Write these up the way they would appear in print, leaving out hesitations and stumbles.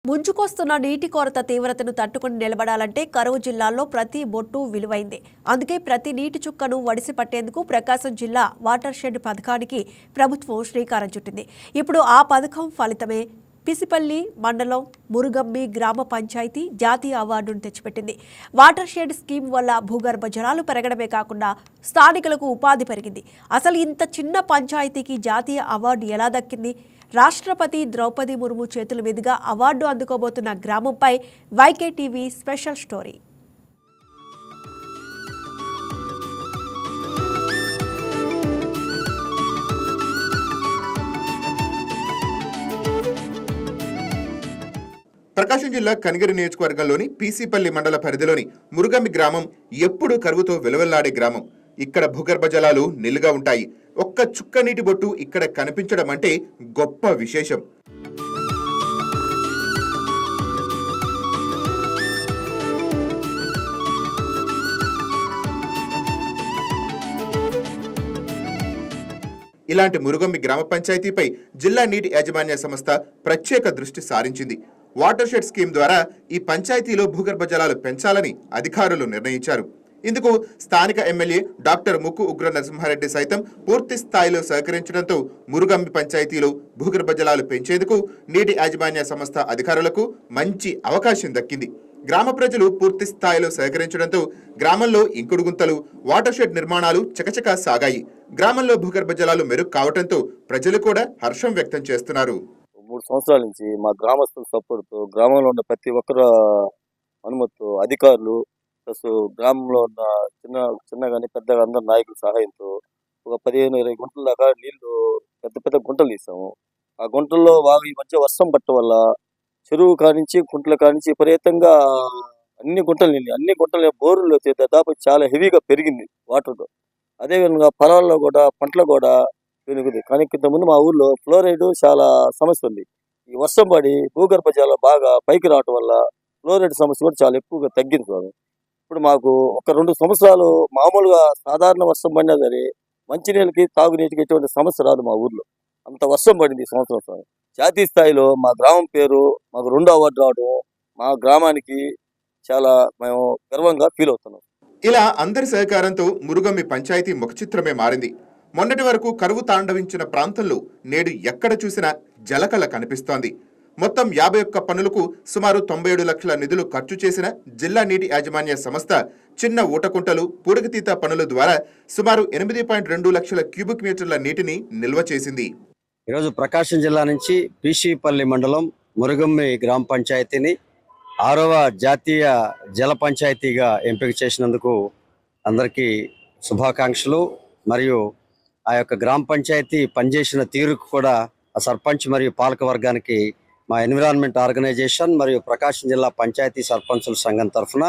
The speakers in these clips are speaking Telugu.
ముంచుకొస్తున్న నీటి కొరత తీవ్రతను తట్టుకుని నిలబడాలంటే కరువు జిల్లాల్లో ప్రతి బొట్టు విలువైందే. అందుకే ప్రతి నీటి చుక్కను వడిసి పట్టేందుకు ప్రకాశం జిల్లా వాటర్ షెడ్ పథకానికి ప్రభుత్వం శ్రీకారం చుట్టింది. ఇప్పుడు ఆ పథకం ఫలితమే పిసిపల్లి మండలం మురుగమ్మి గ్రామ పంచాయతీ జాతీయ అవార్డును తెచ్చిపెట్టింది. వాటర్ షెడ్ స్కీమ్ వల్ల భూగర్భ జలాలు పెరగడమే కాకుండా స్థానికులకు ఉపాధి పెరిగింది. అసలు ఇంత చిన్న పంచాయతీకి జాతీయ అవార్డు ఎలా దక్కింది? రాష్ట్రపతి ద్రౌపది ముర్ము చేతుల మీదుగా అవార్డు అందుకోబోతున్న గ్రామంపై YK TV special story. Prakasam జిల్లా కనిగిరి నియోజకవర్గంలోని పీసీపల్లి మండల పరిధిలోని మురుగమ్మి గ్రామం ఎప్పుడూ కరువుతో విలువెల్లాడే గ్రామం. ఇక్కడ భూగర్భ జలాలు నిలుగా ఉంటాయి. ఒక్క చుక్క నీటి బొట్టు ఇక్కడ కనిపించడం అంటే గొప్ప విశేషం. ఇలాంటి మురుగమ్మి గ్రామ పంచాయతీపై జిల్లా నీటి యాజమాన్య సంస్థ ప్రత్యేక దృష్టి సారించింది. వాటర్ షెడ్ స్కీమ్ ద్వారా ఈ పంచాయతీలో భూగర్భ జలాలు పెంచాలని అధికారులు నిర్ణయించారు. ఇందుకు స్థానిక ఎమ్మెల్యే డాక్టర్ ముక్కు ఉగ్ర నరసింహారెడ్డి సైతం పూర్తి స్థాయిలో సహకరించడంతో మురుగమ్మి పంచాయతీలో భూగర్భ జలాలు పెంచేందుకు నీటి యాజమాన్య సంస్థ అధికారులకు మంచి అవకాశం దక్కింది. గ్రామ ప్రజలు పూర్తి స్థాయిలో సహకరించడంతో గ్రామంలో ఇంకుడు గుంతలు, వాటర్ షెడ్ నిర్మాణాలు చకచకా సాగాయి. గ్రామంలో భూగర్భ జలాలు మెరుగు కావడంతో ప్రజలు కూడా హర్షం వ్యక్తం చేస్తున్నారు. 3 సంవత్సరాల నుంచి మా గ్రామస్తుల సపోర్ట్తో, గ్రామంలో ఉన్న ప్రతి ఒక్కరు అనుమతితో, అధికారులు ప్లస్ గ్రామంలో ఉన్న చిన్న కానీ పెద్దగా అందరు నాయకుల సహాయంతో ఒక 15-20 గుంటల దాకా నీళ్లు పెద్ద పెద్ద గుంటలు తీసాము. ఆ గుంటల్లో ఈ మధ్య వర్షం పట్టడం వల్ల చెరువు కానించి గుంటల కానించి విపరీతంగా అన్ని గుంటలు బోర్లు దాదాపు చాలా హెవీగా పెరిగింది వాటర్తో. అదేవిధంగా పొలాల్లో కూడా పంటలు కూడా పెరుగుతుంది. కానీ ఇంతకుముందు మా ఊర్లో ఫ్లోరైడ్ చాలా సమస్య ఉంది. ఈ వర్షం పడి భూగర్భ జలాలు బాగా పైకి రావటం వల్ల ఫ్లోరైడ్ సమస్య కూడా చాలా ఎక్కువగా తగ్గింది స్వామి. ఇప్పుడు మాకు ఒక 2 సంవత్సరాలు మామూలుగా సాధారణ వర్షం పడినా సరే మంచినీళ్ళకి, తాగునీటికి ఎటువంటి సమస్య రాదు మా ఊర్లో. అంత వర్షం పడింది ఈ సంవత్సరం స్వామి. జాతీయ స్థాయిలో మా గ్రామం పేరు మాకు 2వ అవార్డు రావడం మా గ్రామానికి చాలా మేము గర్వంగా ఫీల్ అవుతున్నాం. ఇలా అందరి సహకారంతో మురుగమ్మి పంచాయతీ ముఖచిత్రమే మారింది. మొన్నటి వరకు కరువు తాండవించిన ప్రాంతంలో నేడు ఎక్కడ చూసినా జలకళ కనిపిస్తోంది. మొత్తం 51 పనులకు సుమారు 97 లక్షల నిధులు ఖర్చు చేసిన జిల్లా నీటి యాజమాన్య సంస్థ చిన్న ఊటకుంటలు, పూడికతీత పనుల ద్వారా సుమారు 8.2 లక్షల క్యూబిక్ మీటర్ల నీటిని నిల్వ చేసింది. ఈరోజు ప్రకాశం జిల్లా నుంచి పీసీపల్లి మండలం మురుగమ్మి గ్రామ పంచాయతీని 6వ జాతీయ జల పంచాయతీగా ఎంపిక చేసినందుకు అందరికీ శుభాకాంక్షలు. మరియు ఆ యొక్క గ్రామ పంచాయతీ పనిచేసిన తీరుకు కూడా ఆ సర్పంచ్ మరియు పాలక వర్గానికి మా ఎన్విరాన్మెంట్ ఆర్గనైజేషన్ మరియు ప్రకాశం జిల్లా పంచాయతీ సర్పంచుల సంఘం తరఫున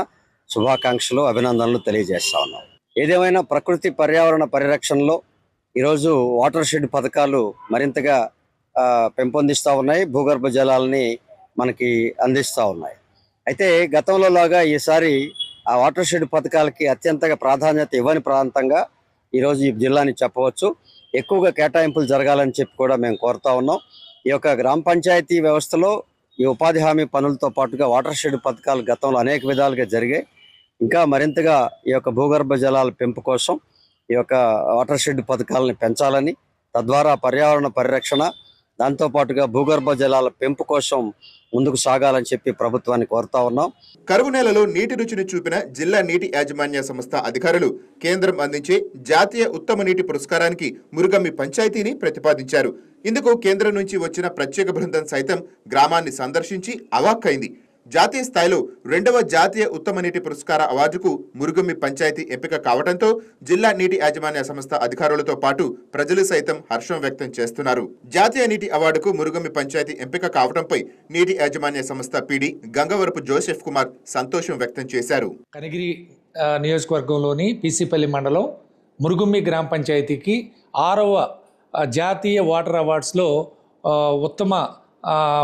శుభాకాంక్షలు, అభినందనలు తెలియజేస్తా ఉన్నాం. ఏదేమైనా ప్రకృతి పర్యావరణ పరిరక్షణలో ఈరోజు వాటర్ షెడ్ పథకాలు మరింతగా పెంపొందిస్తూ ఉన్నాయి, భూగర్భ జలాలని మనకి అందిస్తూ ఉన్నాయి. అయితే గతంలో లాగా ఈసారి ఆ వాటర్ షెడ్ పథకాలకి అత్యంతగా ప్రాధాన్యత ఇవ్వని ప్రాంతంగా ఈరోజు ఈ జిల్లాని చెప్పవచ్చు. ఎక్కువగా కేటాయింపులు జరగాలని చెప్పి కూడా మేము కోరుతా ఉన్నాం. ఈ యొక్క గ్రామ పంచాయతీ వ్యవస్థలో ఈ ఉపాధి హామీ పనులతో పాటుగా వాటర్ షెడ్ పథకాలు గతంలో అనేక విధాలుగా జరిగాయి. ఇంకా మరింతగా ఈ యొక్క భూగర్భ జలాల పెంపు కోసం ఈ యొక్క వాటర్ షెడ్ పథకాలని పెంచాలని, తద్వారా పర్యావరణ పరిరక్షణ, దాంతోపాటుగా భూగర్భ జలాల పెంపు కోసం ముందుకు సాగాలని చెప్పి ప్రభుత్వాన్ని కోరుతా ఉన్నాం. కరువు నేలలో నీటి రుచిని చూపిన జిల్లా నీటి యాజమాన్య సంస్థ అధికారులు కేంద్రం అందించే జాతీయ ఉత్తమ నీటి పురస్కారానికి మురుగమ్మి పంచాయతీని ప్రతిపాదించారు. ఇందుకు కేంద్రం నుంచి వచ్చిన ప్రత్యేక బృందం సైతం గ్రామాన్ని సందర్శించి అవాక్కైంది. జాతీయ స్థాయిలో 2వ జాతీయ ఉత్తమ నీటి పురస్కార అవార్డుకు మురుగమ్మి పంచాయతీ ఎంపిక కావడంతో జిల్లా నీటి యాజమాన్య సంస్థ అధికారులతో పాటు ప్రజలు సైతం హర్షం వ్యక్తం చేస్తున్నారు. జాతీయ నీటి అవార్డుకు మురుగమ్మి పంచాయతీ ఎంపిక కావడంపై నీటి యాజమాన్య సంస్థ పీడీ గంగవరపు జోసెఫ్ కుమార్ సంతోషం వ్యక్తం చేశారు. కనిగిరి నియోజకవర్గంలోని పీసీపల్లి మండలం మురుగమ్మి గ్రామ పంచాయతీకి 6వ జాతీయ వాటర్ అవార్డ్స్లో ఉత్తమ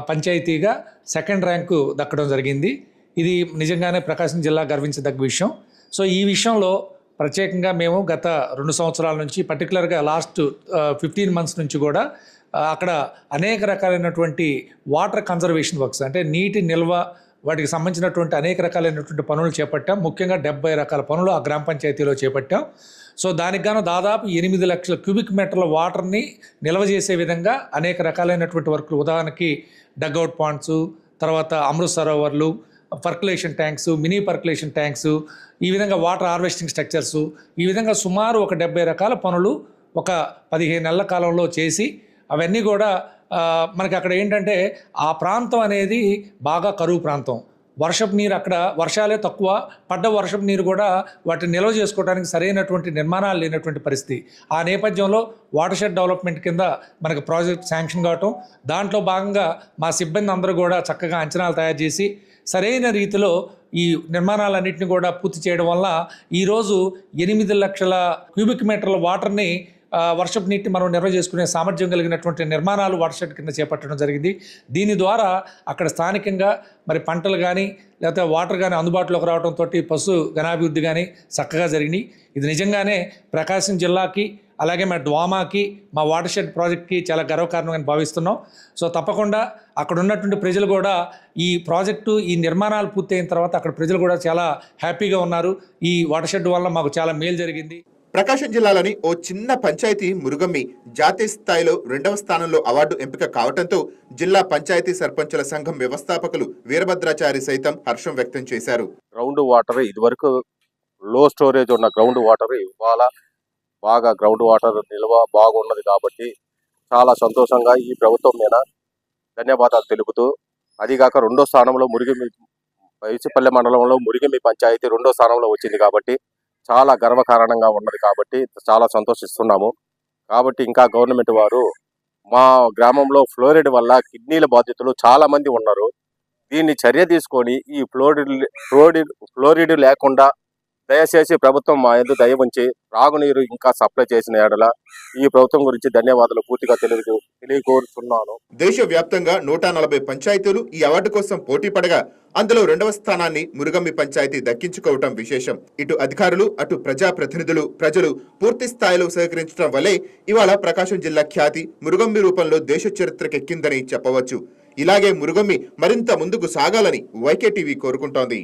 పంచాయతీగా 2nd ర్యాంకు దక్కడం జరిగింది. ఇది నిజంగానే ప్రకాశం జిల్లా గర్వించదగ్గ విషయం. సో ఈ విషయంలో ప్రత్యేకంగా మేము గత 2 సంవత్సరాల నుంచి పర్టికులర్గా లాస్ట్ 15 మంత్స్ నుంచి కూడా అక్కడ అనేక రకాలైనటువంటి వాటర్ కన్జర్వేషన్ వర్క్స్ అంటే నీటి నిల్వ వాటికి సంబంధించినటువంటి అనేక రకాలైనటువంటి పనులు చేపట్టాం. ముఖ్యంగా 70 రకాల పనులు ఆ గ్రామ పంచాయతీలో చేపట్టాం. సో దానికి గాను దాదాపు 8 లక్షల క్యూబిక్ మీటర్ల వాటర్ని నిల్వ చేసే విధంగా అనేక రకాలైనటువంటి వర్కులు, ఉదాహరణకి డగ్అవుట్ పాండ్స్, తర్వాత అమృత్ సరోవర్లు, percolation tanks, mini percolation tanks, ఈ విధంగా వాటర్ హార్వెస్టింగ్ స్ట్రక్చర్స్, ఈ విధంగా సుమారు ఒక 70 రకాల పనులు ఒక 15 నెలల కాలంలో చేసి అవన్నీ కూడా మనకి అక్కడ ఏంటంటే ఆ ప్రాంతం అనేది బాగా కరువు ప్రాంతం. వర్షపు నీరు అక్కడ వర్షాలే తక్కువ, పడ్డ వర్షపు నీరు కూడా వాటిని నిల్వ చేసుకోవడానికి సరైనటువంటి నిర్మాణాలు లేనటువంటి పరిస్థితి. ఆ నేపథ్యంలో వాటర్ షెడ్ డెవలప్మెంట్ కింద మనకు ప్రాజెక్ట్ శాంక్షన్ కావటం, దాంట్లో భాగంగా మా సిబ్బంది అందరూ కూడా చక్కగా అంచనాలు తయారు చేసి సరైన రీతిలో ఈ నిర్మాణాలన్నింటినీ కూడా పూర్తి చేయడం వల్ల ఈరోజు 8 లక్షల క్యూబిక్ మీటర్ల వాటర్ని వర్షపు నీటిని మనం నిల్వ చేసుకునే సామర్థ్యం కలిగినటువంటి నిర్మాణాలు వాటర్ షెడ్ కింద చేపట్టడం జరిగింది. దీని ద్వారా అక్కడ స్థానికంగా మరి పంటలు కానీ లేకపోతే వాటర్ కానీ అందుబాటులోకి రావడంతో పశు ఘనాభివృద్ధి కానీ చక్కగా జరిగినాయి. ఇది నిజంగానే ప్రకాశం జిల్లాకి అలాగే మా డ్వామాకి మా వాటర్ షెడ్ ప్రాజెక్ట్కి చాలా గర్వకారణంగా భావిస్తున్నాం. సో తప్పకుండా అక్కడ ఉన్నటువంటి ప్రజలు కూడా ఈ ప్రాజెక్టు ఈ నిర్మాణాలు పూర్తయిన తర్వాత అక్కడ ప్రజలు కూడా చాలా హ్యాపీగా ఉన్నారు. ఈ వాటర్ షెడ్ వల్ల మాకు చాలా మేలు జరిగింది. ప్రకాశం జిల్లాలోని ఓ చిన్న పంచాయతీ మురుగమ్మి జాతీయ స్థాయిలో 2వ స్థానంలో అవార్డు ఎంపిక కావడంతో జిల్లా పంచాయతీ సర్పంచుల సంఘం వ్యవస్థాపకులు వీరభద్రాచారి సైతం హర్షం వ్యక్తం చేశారు. గ్రౌండ్ వాటర్ ఇదివరకు లో స్టోరేజ్ ఉన్న గ్రౌండ్ వాటర్ ఇవాళ బాగా గ్రౌండ్ వాటర్ నిల్వ బాగున్నది కాబట్టి చాలా సంతోషంగా ఈ ప్రభుత్వం మీద ధన్యవాదాలు తెలుపుతూ, అదిగాక 2వ స్థానంలో పీసీపల్లి మండలంలో మురిగమ్మి పంచాయతీ 2వ స్థానంలో వచ్చింది కాబట్టి చాలా గర్వకారణంగా ఉన్నది కాబట్టి చాలా సంతోషిస్తున్నాము. కాబట్టి ఇంకా గవర్నమెంట్ వారు మా గ్రామంలో ఫ్లోరైడ్ వల్ల కిడ్నీల బాధితులు చాలా మంది ఉన్నారు. దీన్ని చర్య తీసుకొని ఈ ఫ్లోరిడ్ లేకుండా దయచేసి ప్రభుత్వం మా యందు దయ ఉంచి త్రాగునీరు ఇంకా సప్లై చేసిన ఎడల ఈ ప్రభుత్వం గురించి ధన్యవాదాలు పూర్తిగా తెలియకోరుతున్నాను. దేశవ్యాప్తంగా 140 పంచాయతీలు ఈ అవార్డు కోసం పోటీ పడగా అందులో 2వ స్థానాన్ని మురుగమ్మి పంచాయతీ దక్కించుకోవటం విశేషం. ఇటు అధికారులు అటు ప్రజాప్రతినిధులు ప్రజలు పూర్తి స్థాయిలో సహకరించడం వల్లే ఇవాళ ప్రకాశం జిల్లా ఖ్యాతి మురుగమ్మి రూపంలో దేశ చరిత్రకెక్కిందని చెప్పవచ్చు. ఇలాగే మురుగమ్మి మరింత ముందుకు సాగాలని వైకే టీవీ కోరుకుంటోంది.